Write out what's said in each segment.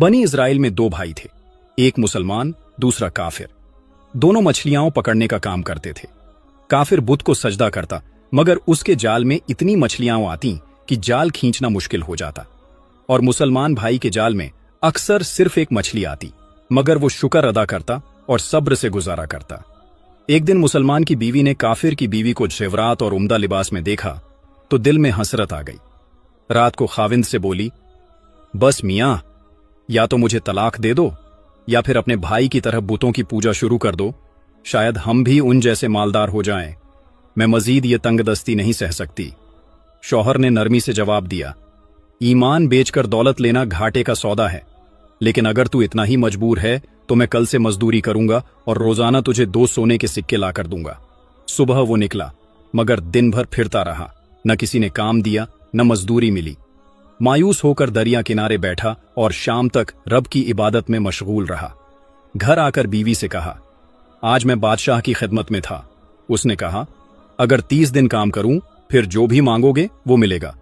बनी इजराइल में दो भाई थे, एक मुसलमान दूसरा काफिर। दोनों मछलियां पकड़ने का काम करते थे। काफिर बुत को सजदा करता, मगर उसके जाल में इतनी मछलियां आती कि जाल खींचना मुश्किल हो जाता। और मुसलमान भाई के जाल में अक्सर सिर्फ एक मछली आती, मगर वो शुक्र अदा करता और सब्र से गुजारा करता। एक दिन मुसलमान की बीवी ने काफिर की बीवी को जेवरात और उम्दा लिबास में देखा तो दिल में हसरत आ गई। रात को खाविंद से बोली, बस मियां, या तो मुझे तलाक दे दो या फिर अपने भाई की तरह बुतों की पूजा शुरू कर दो। शायद हम भी उन जैसे मालदार हो जाएं। मैं मजीद ये तंगदस्ती नहीं सह सकती। शौहर ने नरमी से जवाब दिया, ईमान बेचकर दौलत लेना घाटे का सौदा है, लेकिन अगर तू इतना ही मजबूर है तो मैं कल से मजदूरी करूंगा और रोजाना तुझे 2 सोने के सिक्के लाकर दूंगा। सुबह वो निकला, मगर दिन भर फिरता रहा। न किसी ने काम दिया, न मजदूरी मिली। मायूस होकर दरिया किनारे बैठा और शाम तक रब की इबादत में मशगूल रहा। घर आकर बीवी से कहा, आज मैं बादशाह की खिदमत में था। उसने कहा, अगर 30 दिन काम करूं फिर जो भी मांगोगे वो मिलेगा।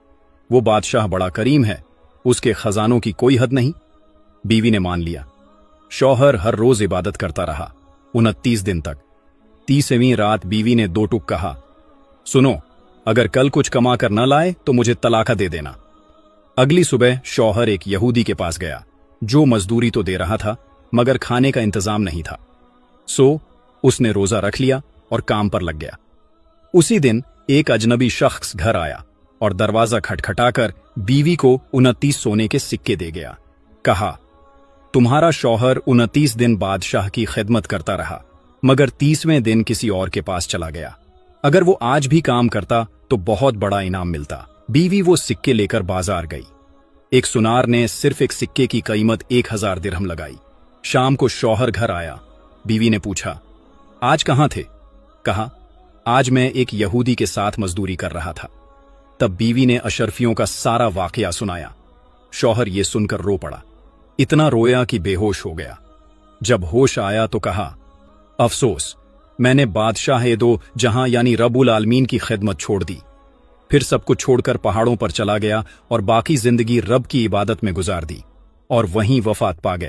वो बादशाह बड़ा करीम है, उसके खजानों की कोई हद नहीं। बीवी ने मान लिया। शौहर हर रोज इबादत करता रहा 29 दिन तक। 30वीं रात बीवी ने 2 टुक कहा, सुनो, अगर कल कुछ कमा कर न लाए तो मुझे तलाका दे देना। अगली सुबह शौहर एक यहूदी के पास गया, जो मजदूरी तो दे रहा था मगर खाने का इंतजाम नहीं था। सो उसने रोजा रख लिया और काम पर लग गया। उसी दिन एक अजनबी शख्स घर आया और दरवाजा खटखटाकर बीवी को 29 सोने के सिक्के दे गया। कहा, तुम्हारा शौहर 29 दिन बादशाह की खिदमत करता रहा, मगर 30वें दिन किसी और के पास चला गया। अगर वो आज भी काम करता तो बहुत बड़ा इनाम मिलता। बीवी वो सिक्के लेकर बाजार गई। एक सुनार ने सिर्फ एक सिक्के की कीमत 1000 दिरहम लगाई। शाम को शौहर घर आया। बीवी ने पूछा, आज कहां थे? कहा, आज मैं एक यहूदी के साथ मजदूरी कर रहा था। तब बीवी ने अशरफियों का सारा वाकया सुनाया। शौहर ये सुनकर रो पड़ा, इतना रोया कि बेहोश हो गया। जब होश आया तो कहा, अफसोस, मैंने बादशाह दो जहां यानी रब्बुल आलमीन की खिदमत छोड़ दी। फिर सब कुछ छोड़कर पहाड़ों पर चला गया और बाकी जिंदगी रब की इबादत में गुजार दी और वहीं वफात पा गया।